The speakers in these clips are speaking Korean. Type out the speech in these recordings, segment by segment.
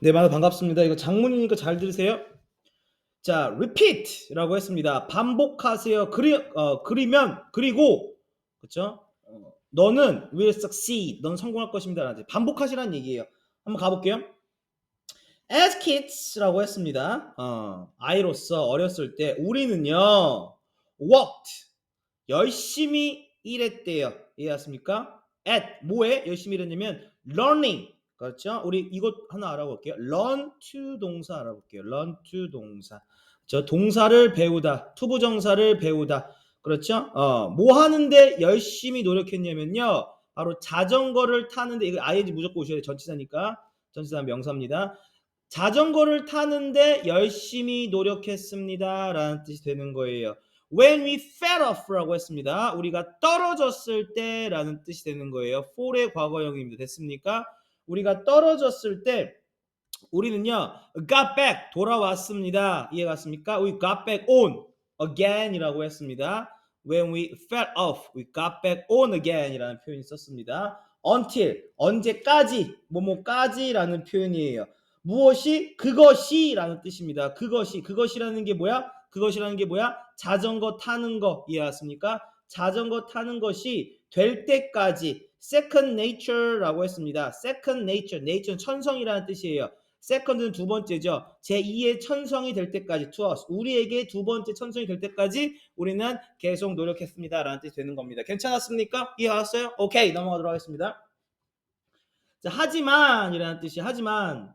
네, 만나 반갑습니다. 이거 장문이니까 잘 들으세요. 자, repeat라고 했습니다. 반복하세요. 그리면 그리고 그렇죠? 너는 will succeed. 넌 성공할 것입니다. 반복하시라는 얘기예요. 한번 가볼게요. As kids라고 했습니다. 아이로서 어렸을 때 우리는요 worked 열심히 일했대요. 이해하십니까? At 뭐에 열심히 일했냐면 learning. 그렇죠? 우리 이것 하나 알아볼게요. learn to 동사 알아볼게요. learn to 동사. 저 동사를 배우다, 투부정사를 배우다. 그렇죠? 뭐 하는데 열심히 노력했냐면요. 바로 자전거를 타는데 이거 ing 무조건 오셔야 돼요. 전치사니까. 전치사 명사입니다. 자전거를 타는데 열심히 노력했습니다. 라는 뜻이 되는 거예요. When we fell off라고 했습니다. 우리가 떨어졌을 때 라는 뜻이 되는 거예요. fall의 과거형입니다. 됐습니까? 우리가 떨어졌을 때 우리는요 got back 돌아왔습니다. 이해갔습니까? We got back on again 이라고 했습니다. When we fell off, we got back on again 이라는 표현이 썼습니다. Until 언제까지 뭐뭐까지라는 표현이에요. 무엇이? 그것이 라는 뜻입니다. 그것이라는 게 뭐야? 그것이라는 게 뭐야? 자전거 타는 거 이해하십니까? 자전거 타는 것이 될 때까지 second nature라고 했습니다. second nature는 천성이라는 뜻이에요. second는 두 번째죠. 제2의 천성이 될 때까지 to us 우리에게 두 번째 천성이 될 때까지 우리는 계속 노력했습니다. 라는 뜻이 되는 겁니다. 괜찮았습니까? 이해하셨어요? 오케이 넘어가도록 하겠습니다. 자, 하지만 이라는 뜻이 하지만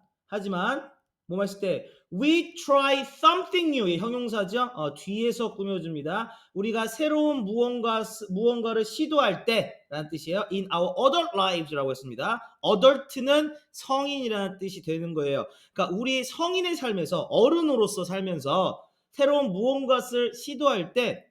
뭐 했을 때 we try something new 형용사죠. 뒤에서 꾸며줍니다. 우리가 새로운 무언가를 시도할 때라는 뜻이에요. in our adult lives라고 했습니다. adult는 성인이라는 뜻이 되는 거예요. 그러니까 우리 성인의 삶에서 어른으로서 살면서 새로운 무언가를 시도할 때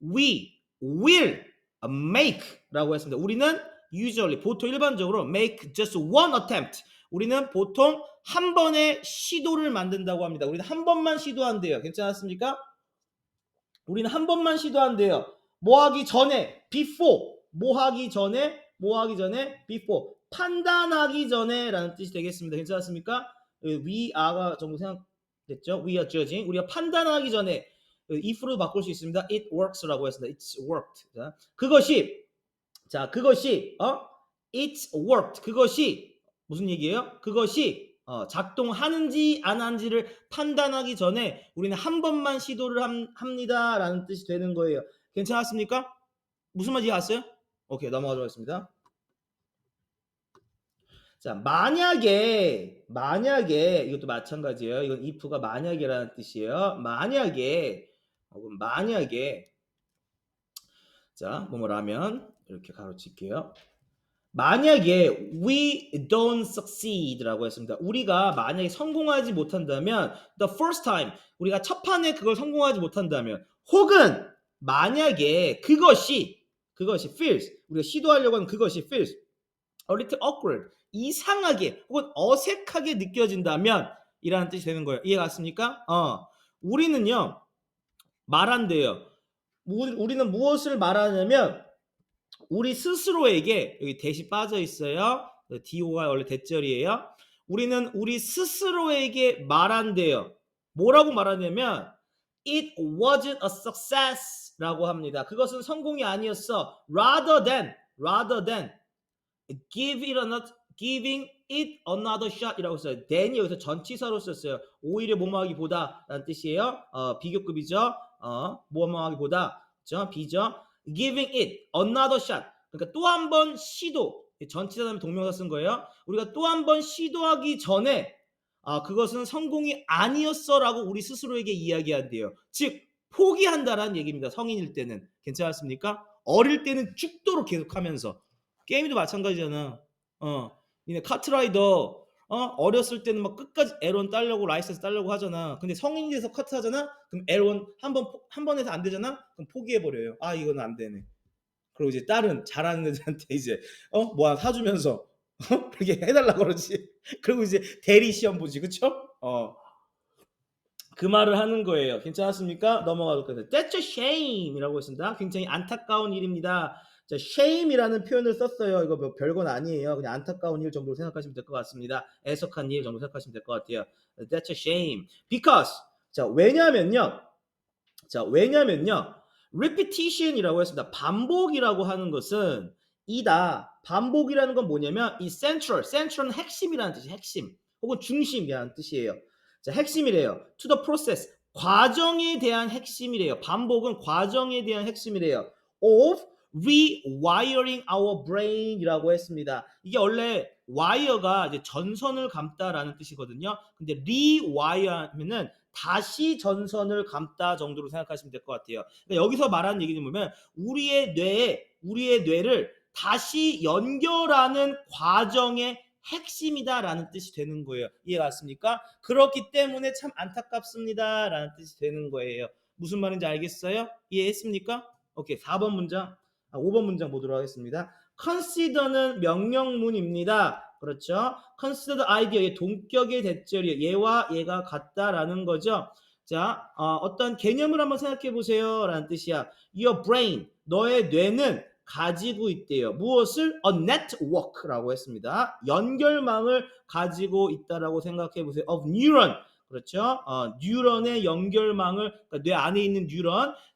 we will make라고 했습니다. 우리는 usually 보통 일반적으로 make just one attempt. 우리는 보통 한 번의 시도를 만든다고 합니다. 우리는 한 번만 시도한대요. 괜찮았습니까? 우리는 한 번만 시도한대요. 뭐 하기 전에 before 뭐 하기 전에 before 판단하기 전에라는 뜻이 되겠습니다. 괜찮았습니까? we are가 정도 생각됐죠? we are judging 우리가 판단하기 전에 if로 바꿀 수 있습니다. it works라고 했습니다. it's worked. 그것이 it's worked. 그것이 무슨 얘기예요? 그것이 작동하는지 안 하는지를 판단하기 전에 우리는 한 번만 시도를 합니다. 라는 뜻이 되는 거예요. 괜찮았습니까? 무슨 말인지 아세요? 오케이, 넘어가도록 하겠습니다. 자, 만약에 이것도 마찬가지예요. 이건 if가 만약에라는 뜻이에요. 만약에 자, 뭐라면 이렇게 가로칠게요. 만약에 we don't succeed라고 했습니다. 우리가 만약에 성공하지 못한다면 the first time 우리가 첫 판에 그걸 성공하지 못한다면 혹은 만약에 그것이 feels 우리가 시도하려고 하는 그것이 feels a little awkward 이상하게 혹은 어색하게 느껴진다면 이라는 뜻이 되는 거예요. 이해갔습니까? 우리는요 말한대요. 우리는 무엇을 말하냐면 우리 스스로에게 여기 대시 빠져 있어요. do가 원래 대절이에요. 우리는 우리 스스로에게 말한대요. 뭐라고 말하냐면 it wasn't a success라고 합니다. 그것은 성공이 아니었어. rather than giving it another shot이라고 써요. than이 여기서 전치사로 썼어요. 오히려 뭐뭐하기보다라는 뜻이에요. 비교급이죠. 뭐뭐하기보다 죠 비죠. giving it another shot. 그러니까 또 한 번 시도. 전치사 다음에 동명사 쓴 거예요. 우리가 또 한 번 시도하기 전에 그것은 성공이 아니었어라고 우리 스스로에게 이야기한대요. 즉 포기한다라는 얘기입니다. 성인일 때는 괜찮았습니까? 어릴 때는 죽도록 계속하면서 게임도 마찬가지잖아. 니네 카트라이더 어렸을 때는 막 끝까지 L1 따려고 라이센스 따려고 하잖아. 근데 성인이 돼서 카트 하잖아. 그럼 L1 한 번에서 안 되잖아. 그럼 포기해 버려요. 이거는 안 되네. 그리고 이제 다른 잘하는 애들한테 이제 뭐 하나 사주면서 그렇게 해달라 그러지. 그리고 이제 대리 시험 보지, 그쵸? 그 말을 하는 거예요. 괜찮았습니까? 넘어가도록 하겠습니다. That's a shame이라고 했습니다. 굉장히 안타까운 일입니다. 자, shame이라는 표현을 썼어요. 이거 뭐 별건 아니에요. 그냥 안타까운 일 정도로 생각하시면 될 것 같습니다. 애석한 일 정도 생각하시면 될 것 같아요. That's a shame. Because 자, 왜냐면요. repetition이라고 했습니다. 반복이라고 하는 것은 이다. 반복이라는 건 뭐냐면 이 central은 핵심이라는 뜻이 핵심 혹은 중심이라는 뜻이에요. 자, 핵심이래요. to the process 과정에 대한 핵심이래요. 반복은 과정에 대한 핵심이래요. of rewiring our brain이라고 했습니다. 이게 원래 wire가 이제 전선을 감다라는 뜻이거든요. 근데 rewire 하면은 다시 전선을 감다 정도로 생각하시면 될 것 같아요. 그러니까 여기서 말하는 얘기는 뭐냐면 우리의 뇌를 다시 연결하는 과정의 핵심이다라는 뜻이 되는 거예요. 이해 갔습니까? 그렇기 때문에 참 안타깝습니다라는 뜻이 되는 거예요. 무슨 말인지 알겠어요? 이해했습니까? 오케이. 4번 문장, 5번 문장 보도록 하겠습니다. consider는 명령문입니다. 그렇죠? consider the idea, 동격의 대절이에요. 얘와 얘가 같다라는 거죠. 자, 어떤 개념을 한번 생각해 보세요 라는 뜻이야. Your brain, 너의 뇌는 가지고 있대요. 무엇을? A network라고 했습니다. 연결망을 가지고 있다라고 생각해 보세요. Of neuron. 그렇죠? 뉴런의 연결망을, 그러니까 뇌 안에 있는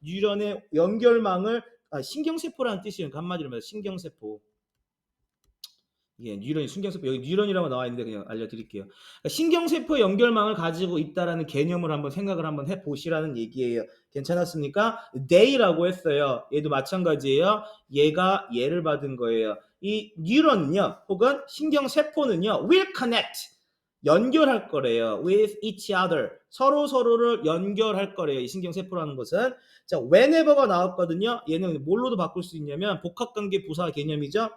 뉴런의 연결망을, 신경세포라는 뜻이에요. 한마디로 말해서 신경세포. 예, 뉴런이 신경세포, 여기 뉴런이라고 나와 있는데 그냥 알려드릴게요. 그러니까 신경세포 연결망을 가지고 있다라는 개념을 한번 생각을 한번 해보시라는 얘기예요. 괜찮았습니까? they라고 했어요. 얘도 마찬가지예요. 얘가 얘를 받은 거예요. 이 뉴런은요, 혹은 신경세포는요, will connect 연결할 거래요. with each other 서로를 연결할 거래요. 이 신경세포라는 것은. 자, whenever가 나왔거든요. 얘는 뭘로도 바꿀 수 있냐면 복합관계 부사 개념이죠.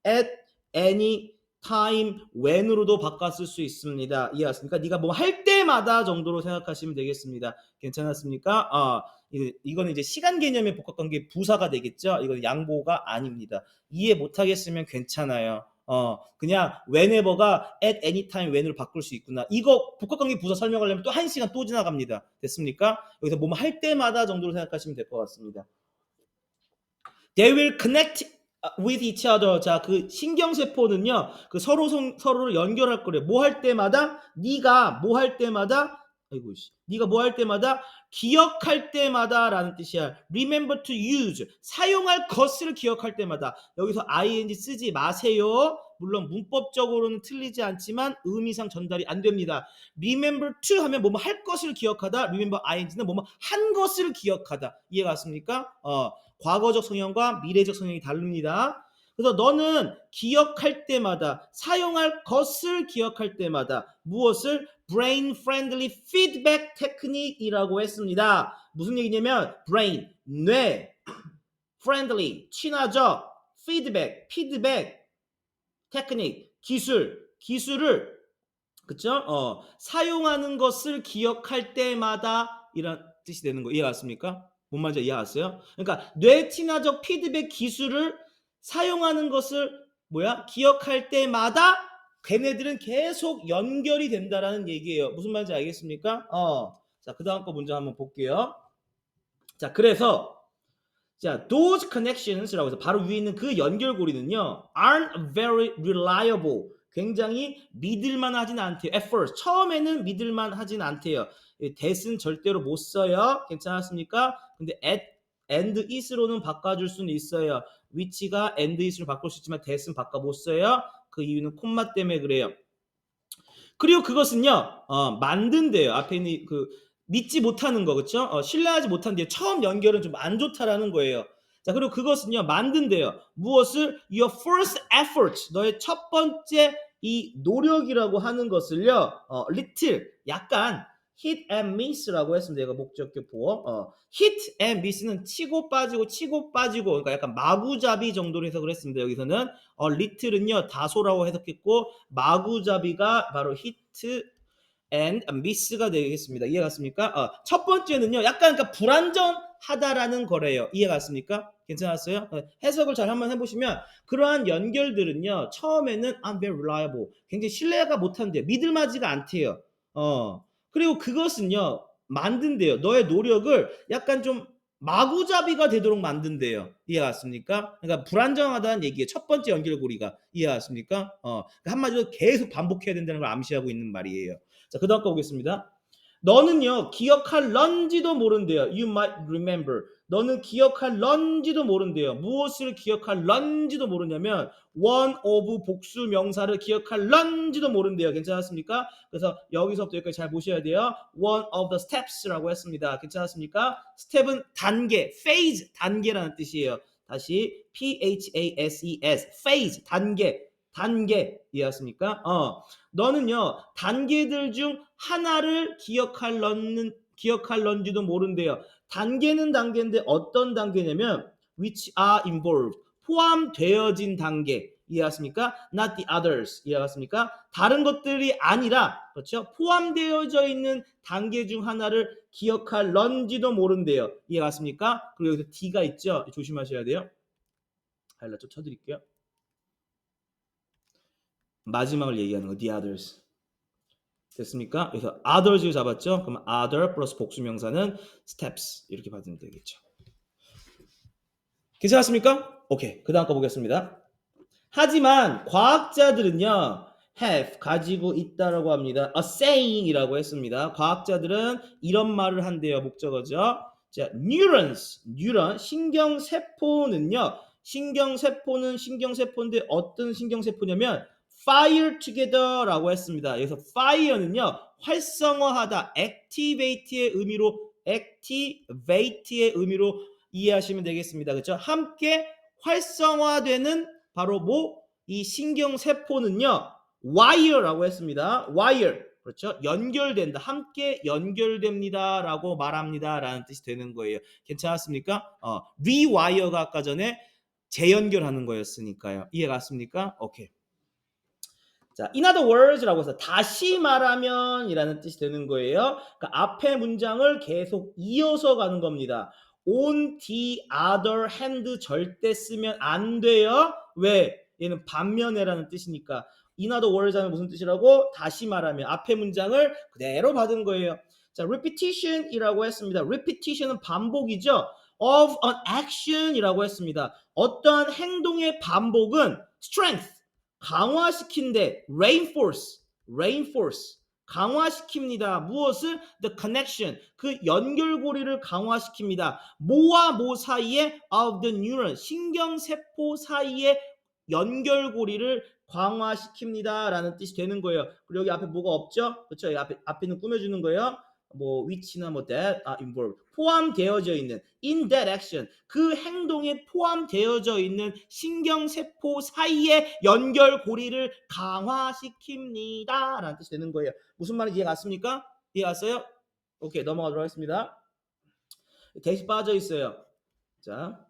at any time when으로도 바꿨을 수 있습니다. 이해하십니까? 네가 뭐 할 때마다 정도로 생각하시면 되겠습니다. 괜찮았습니까? 이거는 이제 시간 개념의 복합관계 부사가 되겠죠. 이건 양보가 아닙니다. 이해 못하겠으면 괜찮아요. 그냥 whenever가 at any time when으로 바꿀 수 있구나. 이거 복합관계 부사 설명하려면 또 1시간 또 지나갑니다. 됐습니까? 여기서 뭐 할 때마다 정도로 생각하시면 될 것 같습니다. They will connect with each other. 자, 그 신경세포는요, 그 서로를 연결할 거래요. 뭐 할 때마다? 네가 뭐 할 때마다? 아이고, 네가 뭐 할 때마다? 기억할 때마다라는 뜻이야. Remember to use. 사용할 것을 기억할 때마다. 여기서 ing 쓰지 마세요. 물론 문법적으로는 틀리지 않지만 의미상 전달이 안 됩니다. Remember to 하면 뭐뭐 할 것을 기억하다. Remember ing는 뭐뭐 한 것을 기억하다. 이해 갔습니까? 과거적 성형과 미래적 성형이 다릅니다. 그래서 너는 기억할 때마다 사용할 것을 기억할 때마다 무엇을? brain friendly feedback technique이라고 했습니다. 무슨 얘기냐면 brain, 뇌, friendly, 친화적, feedback, 피드백, technique, 기술을 그쵸? 사용하는 것을 기억할 때마다 이런 뜻이 되는 거 이해 갔습니까? 뭔 말인지 이해 갔어요? 그러니까 뇌친화적 피드백 기술을 사용하는 것을 기억할 때마다 걔네들은 계속 연결이 된다라는 얘기예요. 무슨 말인지 알겠습니까? 자, 그 다음 거 문장 한번 볼게요. 자, 그래서 자, those connections라고 해서 바로 위에 있는 그 연결고리는요, aren't very reliable. 굉장히 믿을만 하진 않대요. At first. 처음에는 믿을만 하진 않대요. that은 절대로 못 써요. 괜찮았습니까? 근데 at and is로는 바꿔줄 수는 있어요. which가 and is로 바꿀 수 있지만 that은 바꿔 못 써요. 그 이유는 콤마 때문에 그래요. 그리고 그것은요, 만든대요. 앞에 있는 그 믿지 못하는 거, 그렇죠? 신뢰하지 못한대요. 처음 연결은 좀 안 좋다라는 거예요. 자, 그리고 그것은요, 만든대요. 무엇을? Your first effort, 너의 첫 번째 이 노력이라고 하는 것을요, little, 약간 hit and miss라고 했습니다. 이거 목적격 보어. hit and miss는 치고 빠지고, 그러니까 약간 마구잡이 정도로 해석을 했습니다. 여기서는 little은요, 다소라고 해석했고, 마구잡이가 바로 hit and miss가 되겠습니다. 이해 갔습니까? 첫 번째는요, 약간 그러니까 불안전하다라는 거래요. 이해 갔습니까? 괜찮았어요? 해석을 잘 한번 해보시면 그러한 연결들은요, 처음에는 I'm very reliable, 굉장히 신뢰가 못한대요. 믿을만하지가 않대요. 그리고 그것은요, 만든대요. 너의 노력을 약간 좀 마구잡이가 되도록 만든대요. 이해가 갔습니까? 그러니까 불안정하다는 얘기예요. 첫 번째 연결고리가. 이해가 갔습니까? 그러니까 한마디로 계속 반복해야 된다는 걸 암시하고 있는 말이에요. 자, 그다음 거 보겠습니다. 너는요 기억할런지도 모른대요. You might remember. 너는 기억할런지도 모른대요. 무엇을 기억할런지도 모르냐면 one of 복수 명사를 기억할런지도 모른대요. 괜찮았습니까? 그래서 여기서부터 여기까지 잘 보셔야 돼요. one of the steps라고 했습니다. 괜찮았습니까? 스텝은 단계, phase 단계라는 뜻이에요. 다시 PHASES phase 단계 이해했습니까? 너는요 단계들 중 하나를 기억할런지도 모른대요. 단계는 단계인데 어떤 단계냐면 which are involved 포함되어진 단계 이해하십니까? Not the others 이해하십니까? 다른 것들이 아니라 그렇죠? 포함되어져 있는 단계 중 하나를 기억할런지도 모른대요. 이해가십니까? 그리고 여기서 D가 있죠? 조심하셔야 돼요. 하이라이트 좀 쳐드릴게요. 마지막을 얘기하는 거, the others. 됐습니까? 그래서 others를 잡았죠? 그럼 other 플러스 복수명사는 steps 이렇게 받으면 되겠죠. 괜찮았습니까? 오케이. 그 다음 거 보겠습니다. 하지만 과학자들은요, have 가지고 있다라고 합니다. a saying이라고 했습니다. 과학자들은 이런 말을 한대요. 목적어죠. 자, neurons, 뉴런, 신경세포는요. 신경세포인데 어떤 신경세포냐면 fire together라고 했습니다. 그래서 fire는요. 활성화하다, activate의 의미로 이해하시면 되겠습니다. 그렇죠? 함께 활성화되는 바로 이 신경세포는요. wire라고 했습니다. wire. 그렇죠? 연결된다. 함께 연결됩니다라고 말합니다라는 뜻이 되는 거예요. 괜찮았습니까? rewire가 아까 전에 재연결하는 거였으니까요. 이해 갔습니까? 오케이. 자, in other words라고 해서 다시 말하면이라는 뜻이 되는 거예요. 그러니까 앞에 문장을 계속 이어서 가는 겁니다. on the other hand 절대 쓰면 안 돼요. 왜? 얘는 반면에라는 뜻이니까. in other words 하면 무슨 뜻이라고? 다시 말하면 앞에 문장을 그대로 받은 거예요. 자, repetition이라고 했습니다. repetition은 반복이죠. of an action이라고 했습니다. 어떠한 행동의 반복은 strength 강화시킨대 reinforce 강화시킵니다. 무엇을? the connection 그 연결고리를 강화시킵니다. 뭐와 뭐 사이에 of the neuron 신경세포 사이에 연결고리를 강화시킵니다 라는 뜻이 되는 거예요. 그리고 여기 앞에 뭐가 없죠? 그렇죠? 여기 앞에는 꾸며주는 거예요. 뭐 which나 뭐 that are involved 포함되어져 있는 in that action 그 행동에 포함되어져 있는 신경세포 사이의 연결고리를 강화시킵니다 라는 뜻이 되는 거예요. 무슨 말인지 이해 갔습니까? 이해 갔어요? 오케이 넘어가도록 하겠습니다. 대시 빠져 있어요. 자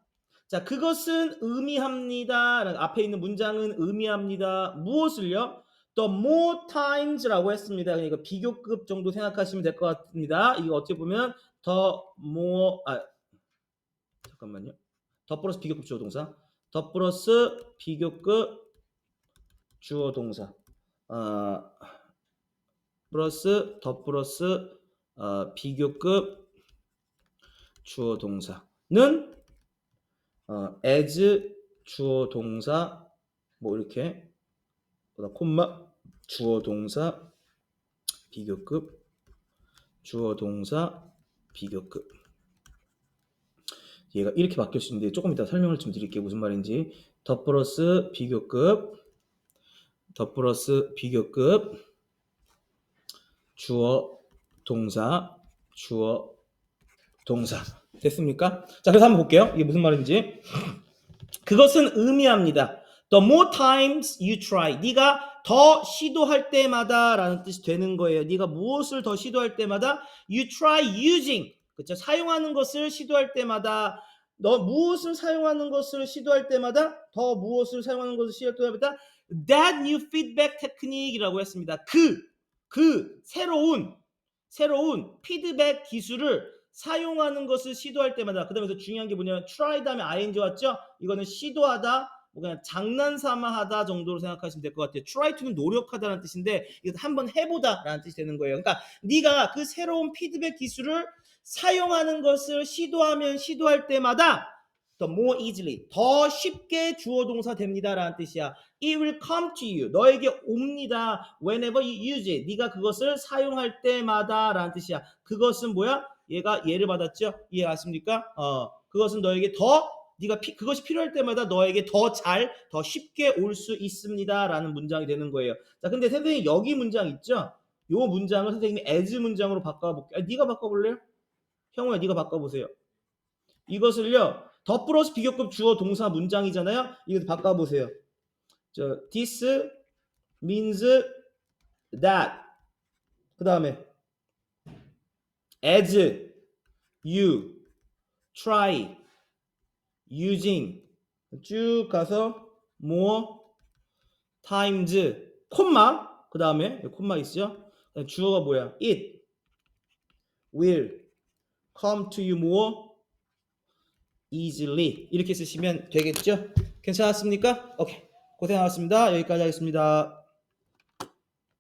그것은 의미합니다. 앞에 있는 문장은 의미합니다. 무엇을요? The more times라고 했습니다. 그러니까 비교급 정도 생각하시면 될 것 같습니다. 이거 어떻게 보면 더 more 잠깐만요. 더 플러스 비교급 주어 동사. 더 플러스 비교급 주어 동사. 플러스 더 플러스 비교급 주어 동사는 as 주어 동사 뭐 이렇게 콤마 주어 동사 비교급 주어 동사 비교급 얘가 이렇게 바뀔 수 있는데 조금 이따 설명을 좀 드릴게요. 무슨 말인지. 더 플러스 비교급 주어 동사 됐습니까? 자 그래서 한번 볼게요. 이게 무슨 말인지. 그것은 의미합니다. The more times you try. 네가 더 시도할 때마다 라는 뜻이 되는 거예요. 네가 무엇을 더 시도할 때마다 you try using. 그렇죠? 사용하는 것을 시도할 때마다 너 무엇을 사용하는 것을 시도할 때마다 더 무엇을 사용하는 것을 시도할 때마다 that new feedback technique이라고 했습니다. 그 새로운 피드백 기술을 사용하는 것을 시도할 때마다 그 다음에 중요한 게 뭐냐면 try 다음에 ing 왔죠? 이거는 시도하다 뭐 그냥 장난삼아 하다 정도로 생각하시면 될 것 같아요. try to는 노력하다라는 뜻인데 이거 한번 해보다라는 뜻이 되는 거예요. 그러니까 네가 그 새로운 피드백 기술을 사용하는 것을 시도하면 시도할 때마다 the more easily 더 쉽게 주어 동사 됩니다라는 뜻이야. It will come to you. 너에게 옵니다. Whenever you use it. 네가 그것을 사용할 때마다라는 뜻이야. 그것은 뭐야? 얘가 예를 받았죠? 이해하십니까? 그것은 너에게 더 네가 그것이 필요할 때마다 너에게 더 잘, 더 쉽게 올 수 있습니다라는 문장이 되는 거예요. 자, 근데 선생님 여기 문장 있죠? 요 문장을 선생님이 as 문장으로 바꿔볼게요. 네가 바꿔볼래요? 형우야, 네가 바꿔보세요. 이것을요, 더 플러스 비교급 주어 동사 문장이잖아요. 이거 바꿔보세요. this means that. 그 다음에 as you try using 쭉 가서 more times 콤마 그 다음에 콤마 있죠. 주어가 뭐야? It will come to you more easily 이렇게 쓰시면 되겠죠. 괜찮았습니까? 오케이, 고생하셨습니다. 여기까지 하겠습니다.